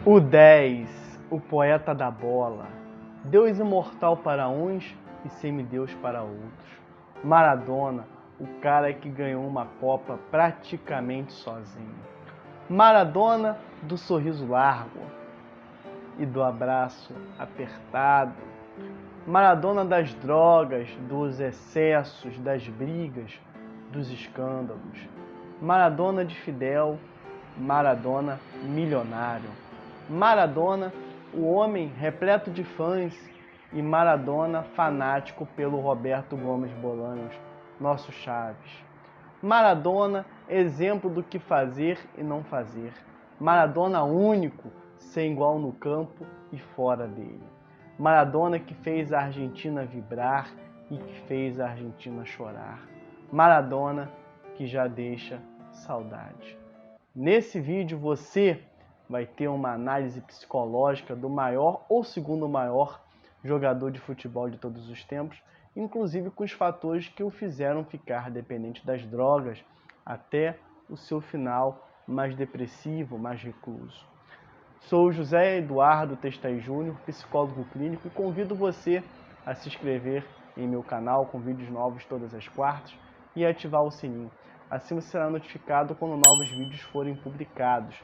O 10, o poeta da bola, Deus imortal para uns e semideus para outros. Maradona, o cara que ganhou uma Copa praticamente sozinho. Maradona do sorriso largo e do abraço apertado. Maradona das drogas, dos excessos, das brigas, dos escândalos. Maradona de Fidel, Maradona milionário. Maradona, o homem repleto de fãs, e Maradona fanático pelo Roberto Gomes Bolanhos, nosso Chaves. Maradona, exemplo do que fazer e não fazer. Maradona único, sem igual no campo e fora dele. Maradona que fez a Argentina vibrar e que fez a Argentina chorar. Maradona que já deixa saudade. Nesse vídeo você vai ter uma análise psicológica do maior ou segundo maior jogador de futebol de todos os tempos, inclusive com os fatores que o fizeram ficar dependente das drogas até o seu final mais depressivo, mais recluso. Sou José Eduardo Testai Júnior, psicólogo clínico, e convido você a se inscrever em meu canal com vídeos novos todas as quartas e ativar o sininho. Assim você será notificado quando novos vídeos forem publicados.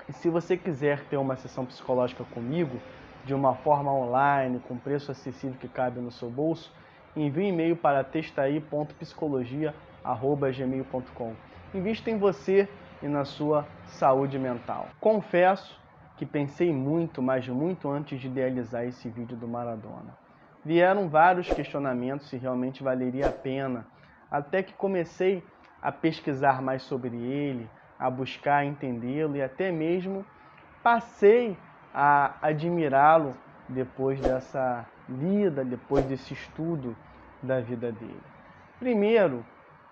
E se você quiser ter uma sessão psicológica comigo, de uma forma online, com preço acessível que cabe no seu bolso, envie um e-mail para testai.psicologia@gmail.com. Invista em você e na sua saúde mental. Confesso que pensei muito, mas muito antes de idealizar esse vídeo do Maradona. Vieram vários questionamentos se realmente valeria a pena, até que comecei a pesquisar mais sobre ele, a buscar entendê-lo e até mesmo passei a admirá-lo depois dessa lida, depois desse estudo da vida dele. Primeiro,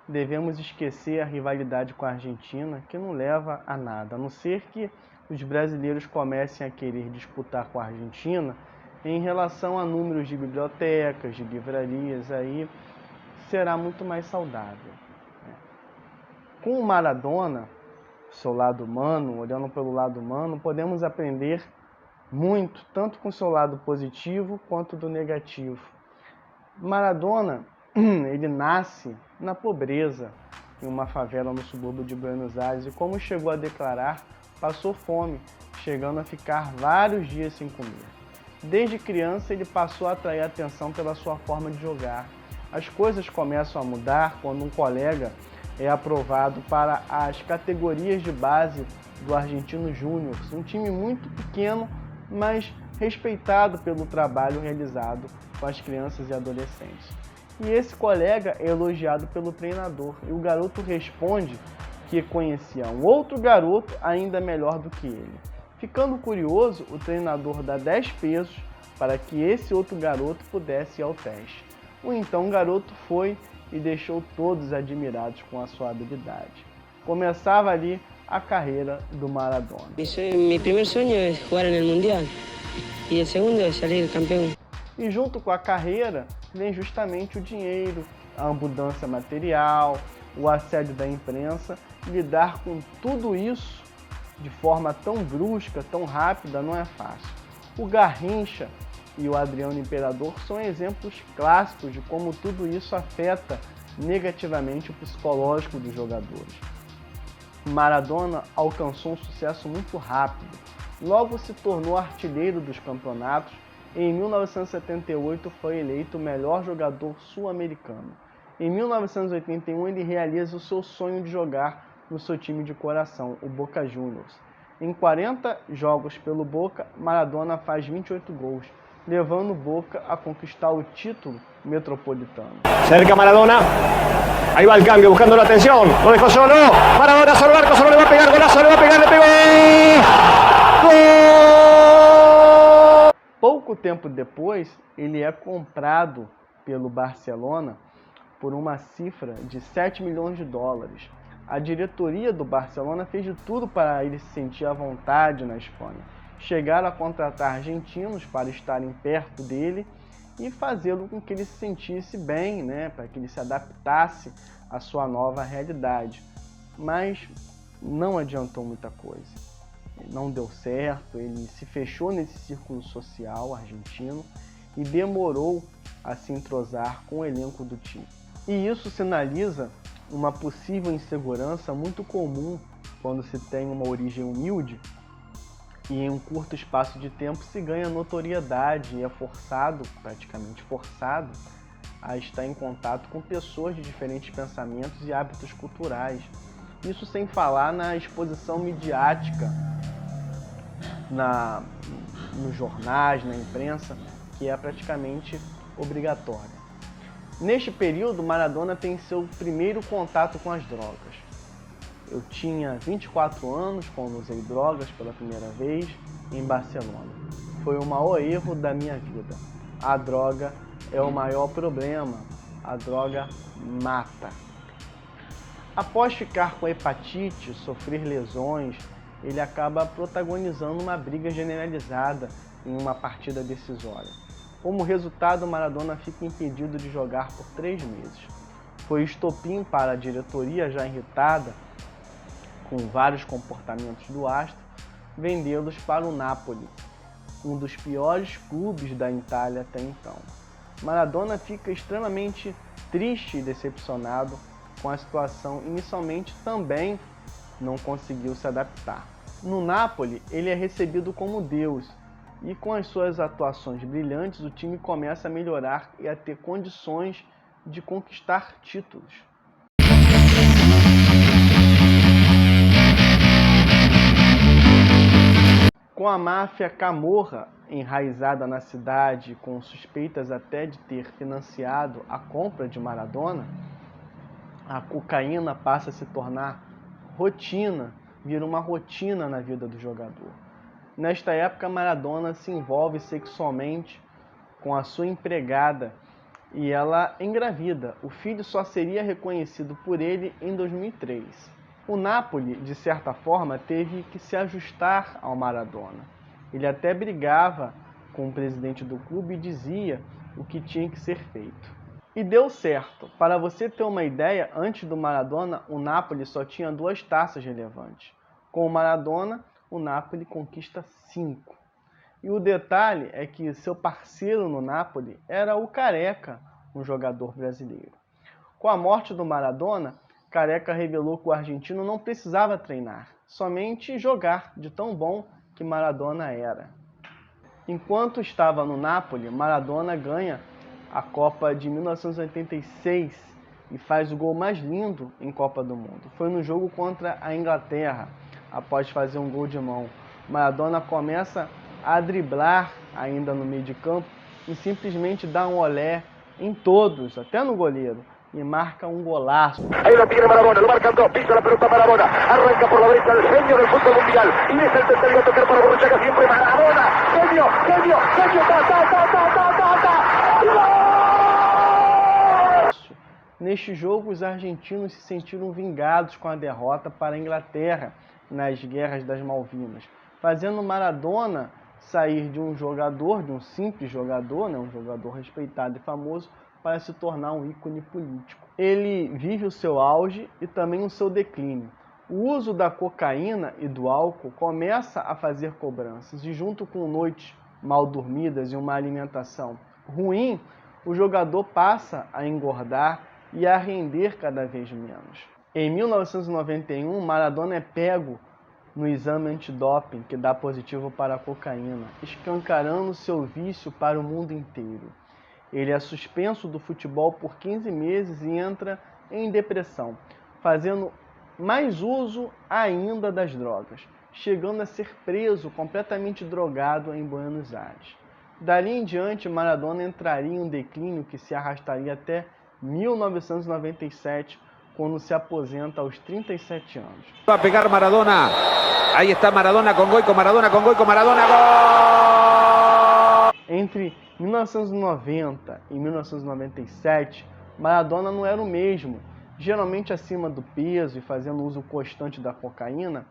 devemos esquecer a rivalidade com a Argentina, que não leva a nada, a não ser que os brasileiros comecem a querer disputar com a Argentina em relação a números de bibliotecas, de livrarias, aí será muito mais saudável. Com o Maradona, seu lado humano, olhando pelo lado humano, podemos aprender muito, tanto com o seu lado positivo quanto do negativo. Maradona, ele nasce na pobreza, em uma favela no subúrbio de Buenos Aires, e como chegou a declarar, passou fome, chegando a ficar vários dias sem comer. Desde criança ele passou a atrair atenção pela sua forma de jogar. As coisas começam a mudar quando um colega é aprovado para as categorias de base do Argentino Júnior, um time muito pequeno, mas respeitado pelo trabalho realizado com as crianças e adolescentes. E esse colega é elogiado pelo treinador, e o garoto responde que conhecia um outro garoto ainda melhor do que ele. Ficando curioso, o treinador dá 10 pesos para que esse outro garoto pudesse ir ao teste. O então garoto foi e deixou todos admirados com a sua habilidade. Começava ali a carreira do Maradona. Mi primer sueño es jugar en el Mundial y el segundo es salir campeón. E junto com a carreira vem justamente o dinheiro, a abundância material, o assédio da imprensa. Lidar com tudo isso de forma tão brusca, tão rápida, não é fácil. O Garrincha e o Adriano Imperador são exemplos clássicos de como tudo isso afeta negativamente o psicológico dos jogadores. Maradona alcançou um sucesso muito rápido. Logo se tornou artilheiro dos campeonatos e em 1978 foi eleito o melhor jogador sul-americano. Em 1981 ele realiza o seu sonho de jogar no seu time de coração, o Boca Juniors. Em 40 jogos pelo Boca, Maradona faz 28 gols, levando o Boca a conquistar o título metropolitano. Cerca Maradona, ahí va el cambio, buscando la atención, lo dejó solo, Maradona solo arco, solo le va a pegar, golazo, le va a pegar, le pegó, gol! Pouco tempo depois, ele é comprado pelo Barcelona por uma cifra de 7 milhões de dólares. A diretoria do Barcelona fez de tudo para ele se sentir à vontade na Espanha. Chegaram a contratar argentinos para estarem perto dele e fazê-lo com que ele se sentisse bem, para que ele se adaptasse à sua nova realidade. Mas não adiantou muita coisa. não deu certo, ele se fechou nesse círculo social argentino e demorou a se entrosar com o elenco do time. E isso sinaliza uma possível insegurança muito comum quando se tem uma origem humilde e em um curto espaço de tempo se ganha notoriedade e é forçado, praticamente forçado, a estar em contato com pessoas de diferentes pensamentos e hábitos culturais. Isso sem falar na exposição midiática, nos jornais, na imprensa, que é praticamente obrigatória. Neste período, Maradona tem seu primeiro contato com as drogas. Eu tinha 24 anos quando usei drogas pela primeira vez em Barcelona. Foi o maior erro da minha vida. A droga é o maior problema. A droga mata. Após ficar com hepatite, sofrer lesões, ele acaba protagonizando uma briga generalizada em uma partida decisória. Como resultado, Maradona fica impedido de jogar por 3 meses. Foi estopim para a diretoria, já irritada com vários comportamentos do astro, vendê-los para o Napoli, um dos piores clubes da Itália até então. Maradona fica extremamente triste e decepcionado com a situação. Inicialmente também não conseguiu se adaptar. No Napoli, ele é recebido como Deus, e com as suas atuações brilhantes, o time começa a melhorar e a ter condições de conquistar títulos. Com a máfia Camorra enraizada na cidade, com suspeitas até de ter financiado a compra de Maradona, a cocaína passa a se tornar rotina, vira uma rotina na vida do jogador. Nesta época, Maradona se envolve sexualmente com a sua empregada e ela engravida. O filho só seria reconhecido por ele em 2003. O Napoli, de certa forma, teve que se ajustar ao Maradona. Ele até brigava com o presidente do clube e dizia o que tinha que ser feito. E deu certo. Para você ter uma ideia, antes do Maradona, o Napoli só tinha 2 taças relevantes. Com o Maradona, o Napoli conquista 5. E o detalhe é que seu parceiro no Napoli era o Careca, um jogador brasileiro. Com a morte do Maradona, Careca revelou que o argentino não precisava treinar, somente jogar, de tão bom que Maradona era. Enquanto estava no Napoli, Maradona ganha a Copa de 1986 e faz o gol mais lindo em Copa do Mundo. Foi no jogo contra a Inglaterra, após fazer um gol de mão. Maradona começa a driblar ainda no meio de campo e simplesmente dá um olé em todos, até no goleiro, y marca un golazo. Ahí lo tiene Maradona, lo marcan 2, pisa la pelota Maradona, arranca por la derecha el genio del fútbol mundial, y es el tercero a tocar para Borruchaga, siempre Maradona, genio, Neste jogo, os argentinos se sentiram vingados com a derrota para a Inglaterra nas Guerras das Malvinas, fazendo Maradona sair de um jogador, de um simples jogador, um jogador respeitado e famoso, para se tornar um ícone político. Ele vive o seu auge e também o seu declínio. O uso da cocaína e do álcool começa a fazer cobranças e, junto com noites mal dormidas e uma alimentação ruim, o jogador passa a engordar e a render cada vez menos. Em 1991, Maradona é pego no exame antidoping que dá positivo para a cocaína, escancarando seu vício para o mundo inteiro. Ele é suspenso do futebol por 15 meses e entra em depressão, fazendo mais uso ainda das drogas, chegando a ser preso completamente drogado em Buenos Aires. Dali em diante, Maradona entraria em um declínio que se arrastaria até 1997, quando se aposenta aos 37 anos. Va a pegar Maradona. Ahí está Maradona con Goico, Maradona con Goico, Maradona, gol! Entre 1990 e 1997, Maradona não era o mesmo. Geralmente acima do peso e fazendo uso constante da cocaína,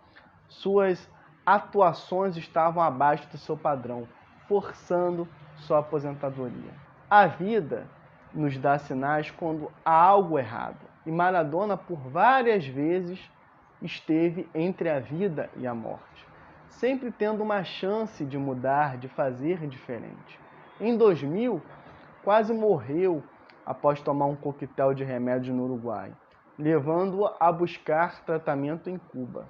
suas atuações estavam abaixo do seu padrão, forçando sua aposentadoria. A vida nos dá sinais quando há algo errado, e Maradona por várias vezes esteve entre a vida e a morte. sempre tendo uma chance de mudar, de fazer diferente. Em 2000, quase morreu após tomar um coquetel de remédio no Uruguai, levando-o a buscar tratamento em Cuba.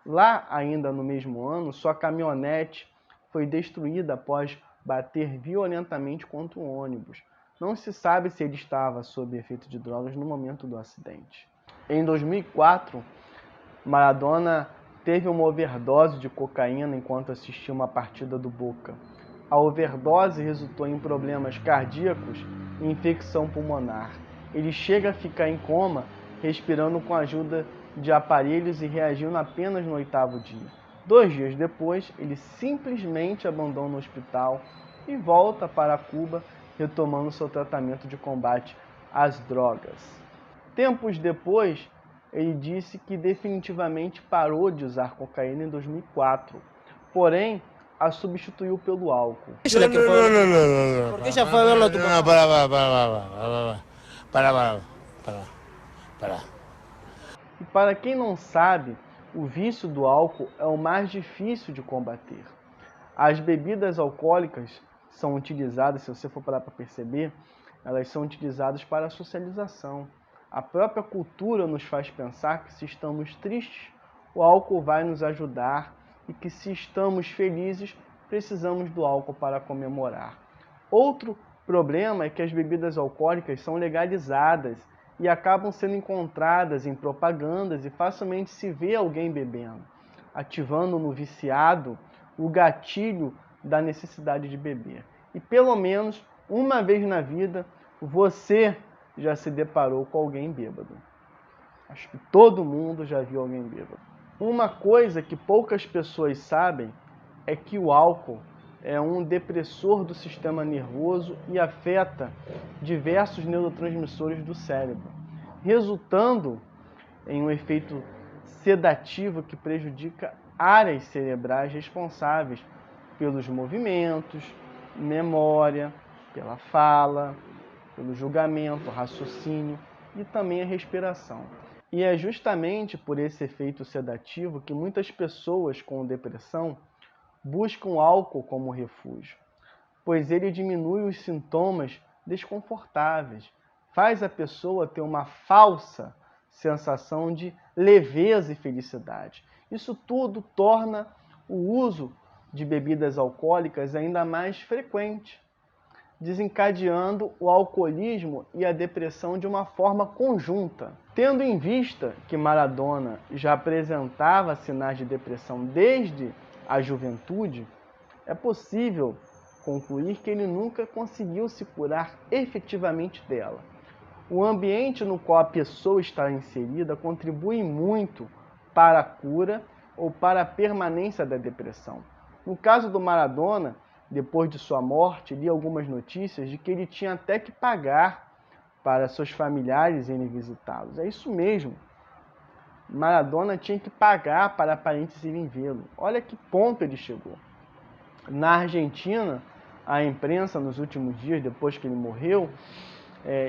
Lá, ainda no mesmo ano, sua caminhonete foi destruída após bater violentamente contra um ônibus. Não se sabe se ele estava sob efeito de drogas no momento do acidente. Em 2004, Maradona teve uma overdose de cocaína enquanto assistia uma partida do Boca. A overdose resultou em problemas cardíacos e infecção pulmonar. Ele chega a ficar em coma, respirando com a ajuda de aparelhos e reagindo apenas no 8º dia. 2 dias depois, ele simplesmente abandona o hospital e volta para Cuba, retomando seu tratamento de combate às drogas. Tempos depois, ele disse que definitivamente parou de usar cocaína em 2004, porém a substituiu pelo álcool. Porque ella fue a verlo a tu papá. Para. E para quem não sabe, o vício do álcool é o mais difícil de combater. As bebidas alcoólicas são utilizadas, se você for parar para perceber, elas são utilizadas para a socialização. A própria cultura nos faz pensar que se estamos tristes, o álcool vai nos ajudar e que se estamos felizes, precisamos do álcool para comemorar. Outro problema é que as bebidas alcoólicas são legalizadas e acabam sendo encontradas em propagandas e facilmente se vê alguém bebendo, ativando no viciado o gatilho da necessidade de beber. E pelo menos uma vez na vida, você já se deparou com alguém bêbado. Acho que todo mundo já viu alguém bêbado. Uma coisa que poucas pessoas sabem é que o álcool é um depressor do sistema nervoso e afeta diversos neurotransmissores do cérebro, resultando em um efeito sedativo que prejudica áreas cerebrais responsáveis pelos movimentos, memória, pela fala, pelo julgamento, raciocínio e também a respiração. E é justamente por esse efeito sedativo que muitas pessoas com depressão buscam álcool como refúgio, pois ele diminui os sintomas desconfortáveis, faz a pessoa ter uma falsa sensação de leveza e felicidade. Isso tudo torna o uso de bebidas alcoólicas ainda mais frequente, desencadeando o alcoolismo e a depressão de uma forma conjunta. Tendo em vista que Maradona já apresentava sinais de depressão desde a juventude, é possível concluir que ele nunca conseguiu se curar efetivamente dela. O ambiente no qual a pessoa está inserida contribui muito para a cura ou para a permanência da depressão. No caso do Maradona, depois de sua morte, li algumas notícias de que ele tinha até que pagar para seus familiares irem visitá-los. É isso mesmo. Maradona tinha que pagar para parentes irem vê-lo. Olha que ponto ele chegou. Na Argentina, a imprensa, nos últimos dias, depois que ele morreu,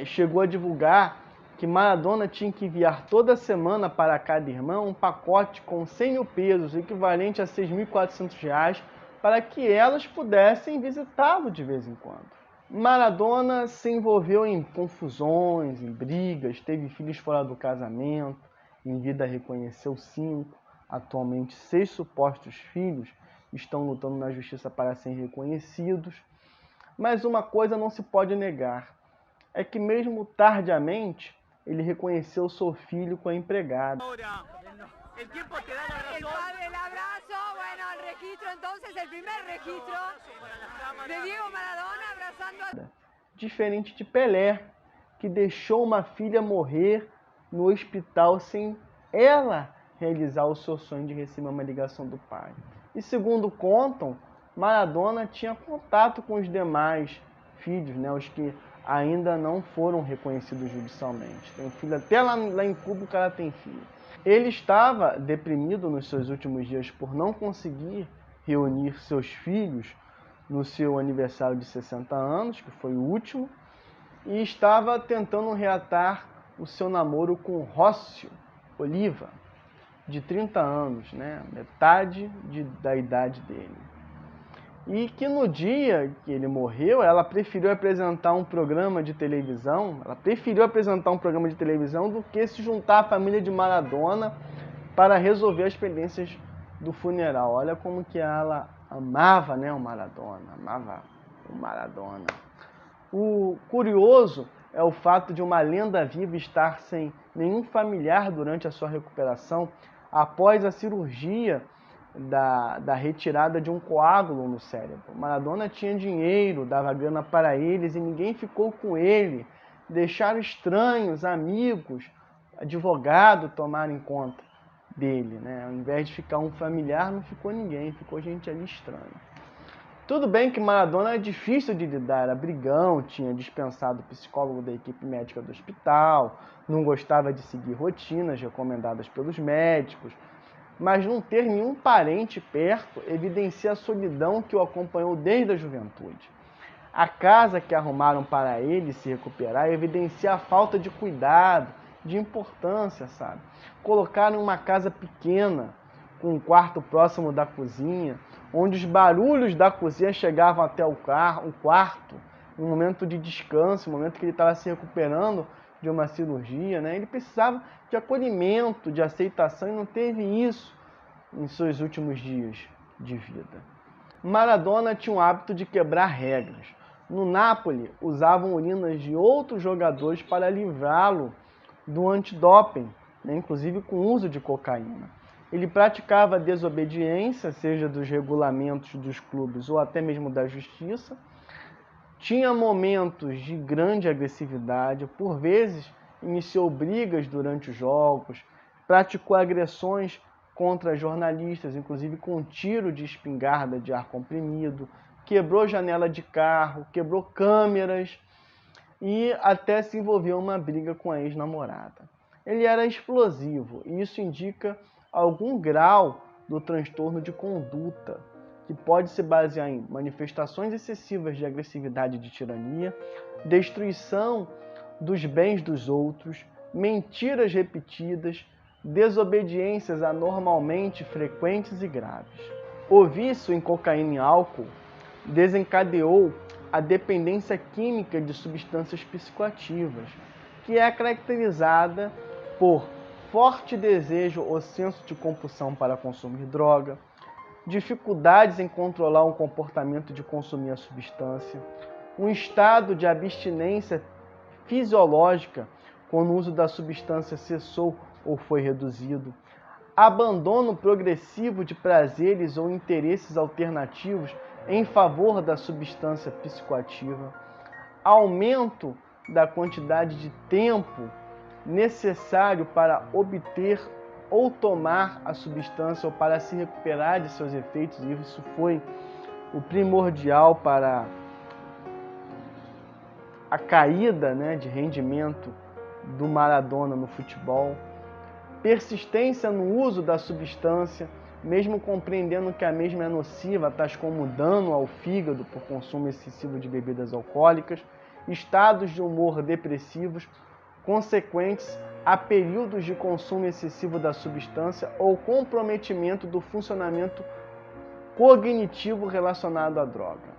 chegou a divulgar que Maradona tinha que enviar toda semana para cada irmã um pacote com 100 mil pesos, equivalente a R$ 6.400, para que elas pudessem visitá-lo de vez em quando. Maradona se envolveu em confusões, em brigas, teve filhos fora do casamento, em vida reconheceu 5, atualmente 6 supostos filhos estão lutando na justiça para serem reconhecidos. Mas uma coisa não se pode negar, é que mesmo tardiamente, ele reconheceu seu filho com a empregada. El tiempo te da la razón. El abrazo, bueno, el registro entonces, el primer registro de Diego Maradona abrazando a... Diferente de Pelé, que deixou uma filha morrer no hospital sem ela realizar o seu sonho de receber uma ligação do pai. E segundo contam, Maradona tinha contato com os demais filhos, os que ainda não foram reconhecidos judicialmente. Tem filho, até lá em Cuba o cara tem filho. Ele estava deprimido nos seus últimos dias por não conseguir reunir seus filhos no seu aniversário de 60 anos, que foi o último, e estava tentando reatar o seu namoro com Rócio Oliva. de 30 anos, né? Metade da idade dele. E que no dia que ele morreu, ela preferiu apresentar um programa de televisão, do que se juntar à família de Maradona para resolver as pendências do funeral. Olha como que ela amava, né, o Maradona, O curioso é o fato de uma lenda viva estar sem nenhum familiar durante a sua recuperação após a cirurgia da retirada de um coágulo no cérebro. Maradona tinha dinheiro, dava grana para eles e ninguém ficou com ele. Deixaram estranhos, amigos, advogado tomarem conta dele, né? Ao invés de ficar um familiar, não ficou ninguém, ficou gente ali estranha. Tudo bem que Maradona é difícil de lidar, era brigão, tinha dispensado o psicólogo da equipe médica do hospital, não gostava de seguir rotinas recomendadas pelos médicos, mas não ter nenhum parente perto evidencia a solidão que o acompanhou desde a juventude. A casa que arrumaram para ele se recuperar evidencia a falta de cuidado, de importância, sabe? Colocaram uma casa pequena, com um quarto próximo da cozinha, onde os barulhos da cozinha chegavam até o quarto, um momento de descanso, um momento que ele estava se recuperando de uma cirurgia, né? Ele precisava de acolhimento, de aceitação, e não teve isso em seus últimos dias de vida. Maradona tinha o hábito de quebrar regras. No Napoli, usavam urinas de outros jogadores para livrá-lo do antidoping, né? Inclusive com o uso de cocaína. Ele praticava desobediência, seja dos regulamentos dos clubes ou até mesmo da justiça. Tinha momentos de grande agressividade, por vezes iniciou brigas durante os jogos, praticou agressões contra jornalistas, inclusive com um tiro de espingarda de ar comprimido, quebrou janela de carro, quebrou câmeras e até se envolveu em uma briga com a ex-namorada. Ele era explosivo e isso indica algum grau do transtorno de conduta, que pode se basear em manifestações excessivas de agressividade e de tirania, destruição dos bens dos outros, mentiras repetidas, desobediências anormalmente frequentes e graves. O vício em cocaína e álcool desencadeou a dependência química de substâncias psicoativas, que é caracterizada por forte desejo ou senso de compulsão para consumir droga, dificuldades em controlar um comportamento de consumir a substância, um estado de abstinência fisiológica quando o uso da substância cessou ou foi reduzido, abandono progressivo de prazeres ou interesses alternativos em favor da substância psicoativa, aumento da quantidade de tempo necessário para obter ou tomar a substância ou para se recuperar de seus efeitos, e isso foi o primordial para a caída, né, de rendimento do Maradona no futebol. Persistência no uso da substância, mesmo compreendendo que a mesma é nociva, tais como dano ao fígado por consumo excessivo de bebidas alcoólicas, estados de humor depressivos consequentes a períodos de consumo excessivo da substância ou comprometimento do funcionamento cognitivo relacionado à droga.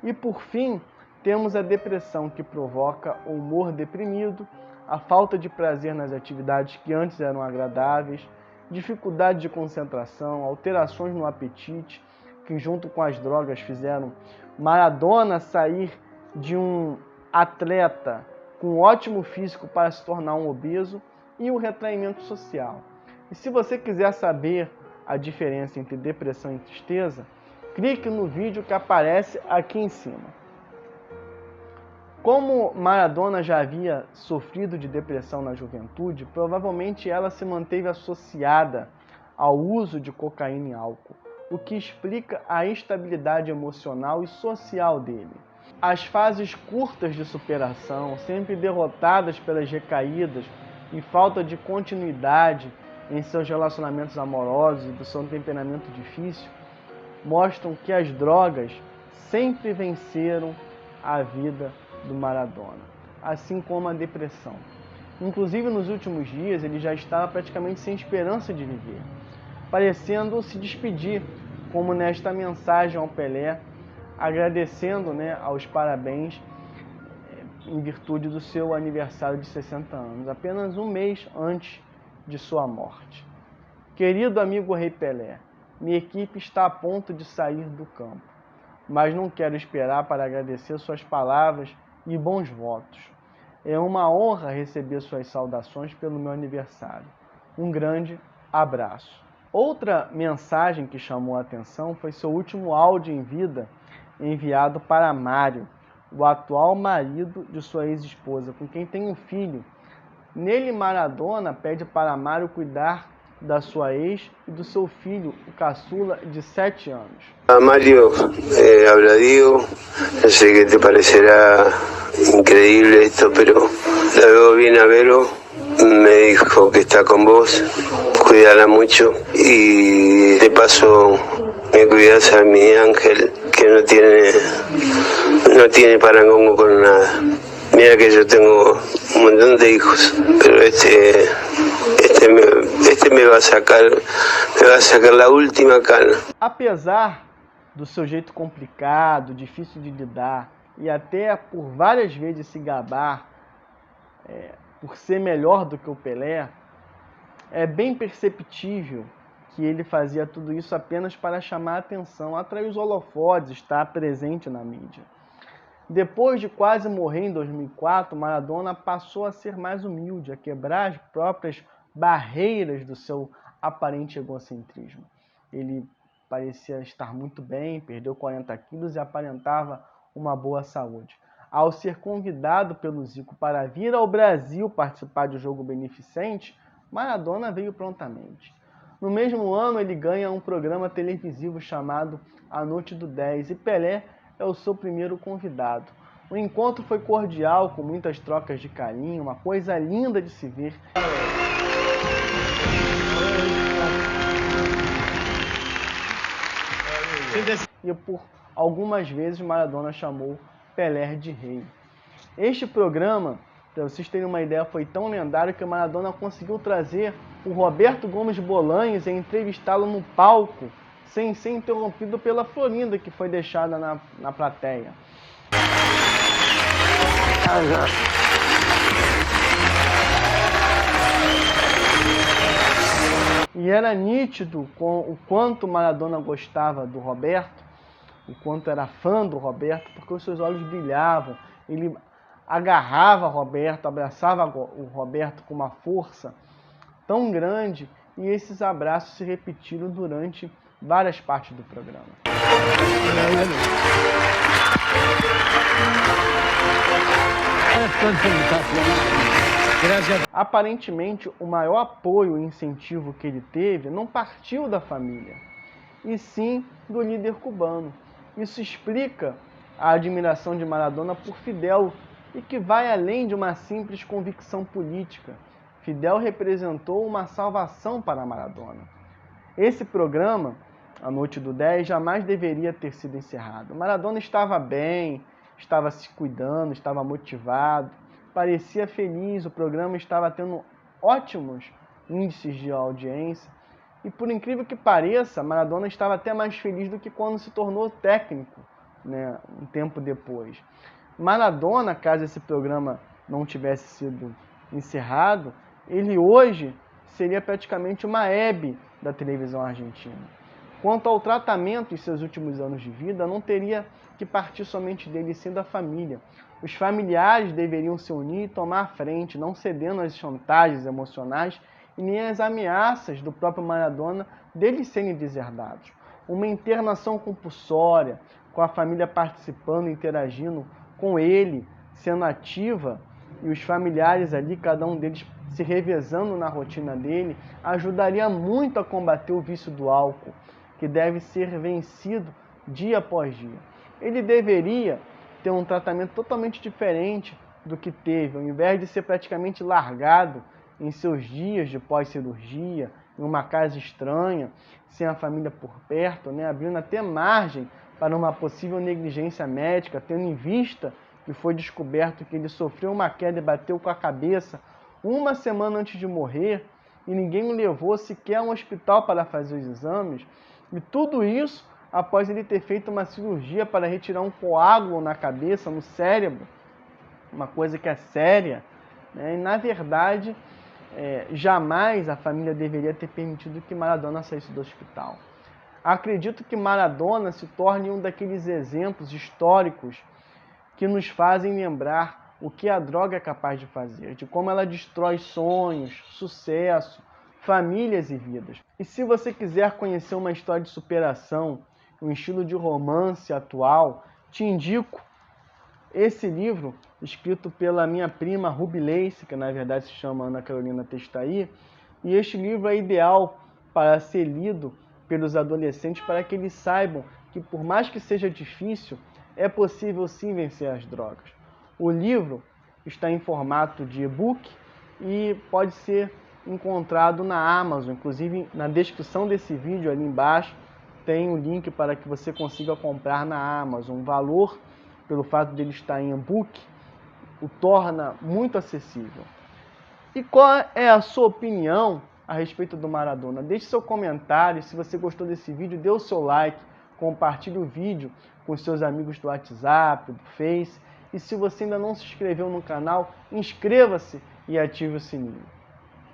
E por fim, temos a depressão, que provoca o humor deprimido, a falta de prazer nas atividades que antes eram agradáveis, dificuldade de concentração, alterações no apetite, que junto com as drogas fizeram Maradona sair de um atleta com ótimo físico para se tornar um obeso, e o retraimento social. E se você quiser saber a diferença entre depressão e tristeza, clique no vídeo que aparece aqui em cima. Como Maradona já havia sofrido de depressão na juventude, provavelmente ela se manteve associada ao uso de cocaína e álcool, o que explica a instabilidade emocional e social dele. As fases curtas de superação, sempre derrotadas pelas recaídas e falta de continuidade em seus relacionamentos amorosos e do seu temperamento difícil, mostram que as drogas sempre venceram a vida do Maradona, assim como a depressão. Inclusive, nos últimos dias, ele já estava praticamente sem esperança de viver, parecendo se despedir, como nesta mensagem ao Pelé, agradecendo, aos parabéns em virtude do seu aniversário de 60 anos, apenas um mês antes de sua morte. Querido amigo Rei Pelé, minha equipe está a ponto de sair do campo, mas não quero esperar para agradecer suas palavras e bons votos. É uma honra receber suas saudações pelo meu aniversário. Um grande abraço. Outra mensagem que chamou a atenção foi seu último áudio em vida enviado para Mário, o atual marido de sua ex-esposa, com quem tem um filho. Nele, Maradona pede para Mário cuidar da sua ex e do seu filho, o caçula, de 7 anos. Mario, habla Diego, yo sé que te parecerá increíble esto, pero la veo bien a Vero, me dijo que está con vos, cuídala mucho y de paso me cuidas a mi ángel que no tiene parangón con nada. Mira que yo tengo un montón de hijos, pero este me va a sacar la última cana. Apesar do seu jeito complicado, difícil de lidar e até por várias vezes se gabar por ser melhor do que o Pelé, é bem perceptível que ele fazia tudo isso apenas para chamar a atenção, atrair os holofotes, estar presente na mídia. Depois de quase morrer em 2004, Maradona passou a ser mais humilde, a quebrar as próprias barreiras do seu aparente egocentrismo. Ele parecia estar muito bem, perdeu 40 quilos e aparentava uma boa saúde. Ao ser convidado pelo Zico para vir ao Brasil participar de um jogo beneficente, Maradona veio prontamente. No mesmo ano, ele ganha um programa televisivo chamado A Noite do 10 e Pelé é o seu primeiro convidado. O encontro foi cordial, com muitas trocas de carinho, uma coisa linda de se ver. E por algumas vezes Maradona chamou Pelé de rei. Este programa, para vocês terem uma ideia, foi tão lendário que Maradona conseguiu trazer o Roberto Gomes Bolanhos e entrevistá-lo no palco, sem ser interrompido pela Florinda, que foi deixada na plateia. E era nítido o quanto Maradona gostava do Roberto, o quanto era fã do Roberto, porque os seus olhos brilhavam. Ele agarrava o Roberto, abraçava o Roberto com uma força tão grande, e esses abraços se repetiram durante várias partes do programa. Aparentemente, o maior apoio e incentivo que ele teve não partiu da família, e sim do líder cubano. Isso explica a admiração de Maradona por Fidel, e que vai além de uma simples convicção política. Fidel representou uma salvação para Maradona. Esse programa, A Noite do 10, jamais deveria ter sido encerrado. Maradona estava bem, estava se cuidando, estava motivado, parecia feliz, o programa estava tendo ótimos índices de audiência. E por incrível que pareça, Maradona estava até mais feliz do que quando se tornou técnico, um tempo depois. Maradona, caso esse programa não tivesse sido encerrado, ele hoje seria praticamente uma Hebe da televisão argentina. Quanto ao tratamento em seus últimos anos de vida, não teria que partir somente dele, sim da família. Os familiares deveriam se unir e tomar a frente, não cedendo às chantagens emocionais e nem às ameaças do próprio Maradona deles serem deserdados. Uma internação compulsória, com a família participando, interagindo com ele, sendo ativa, e os familiares ali, cada um deles se revezando na rotina dele, ajudaria muito a combater o vício do álcool, que deve ser vencido dia após dia. Ele deveria ter um tratamento totalmente diferente do que teve, ao invés de ser praticamente largado em seus dias de pós-cirurgia, em uma casa estranha, sem a família por perto, abrindo até margem para uma possível negligência médica, tendo em vista que foi descoberto que ele sofreu uma queda e bateu com a cabeça uma semana antes de morrer, e ninguém o levou sequer a um hospital para fazer os exames, e tudo isso após ele ter feito uma cirurgia para retirar um coágulo na cabeça, no cérebro, uma coisa que é séria, né? E na verdade, jamais a família deveria ter permitido que Maradona saísse do hospital. Acredito que Maradona se torne um daqueles exemplos históricos que nos fazem lembrar o que a droga é capaz de fazer, de como ela destrói sonhos, sucesso, famílias e vidas. E se você quiser conhecer uma história de superação, um estilo de romance atual, te indico esse livro, escrito pela minha prima Ruby Lace, que na verdade se chama Ana Carolina Testaí, e este livro é ideal para ser lido pelos adolescentes, para que eles saibam que, por mais que seja difícil, é possível sim vencer as drogas. O livro está em formato de e-book e pode ser encontrado na Amazon. Inclusive, na descrição desse vídeo, ali embaixo, tem um link para que você consiga comprar na Amazon. O valor, pelo fato de ele estar em e-book, o torna muito acessível. E qual é a sua opinião a respeito do Maradona? Deixe seu comentário. Se você gostou desse vídeo, dê o seu like, compartilhe o vídeo com seus amigos do WhatsApp, do Face. E se você ainda não se inscreveu no canal, inscreva-se e ative o sininho.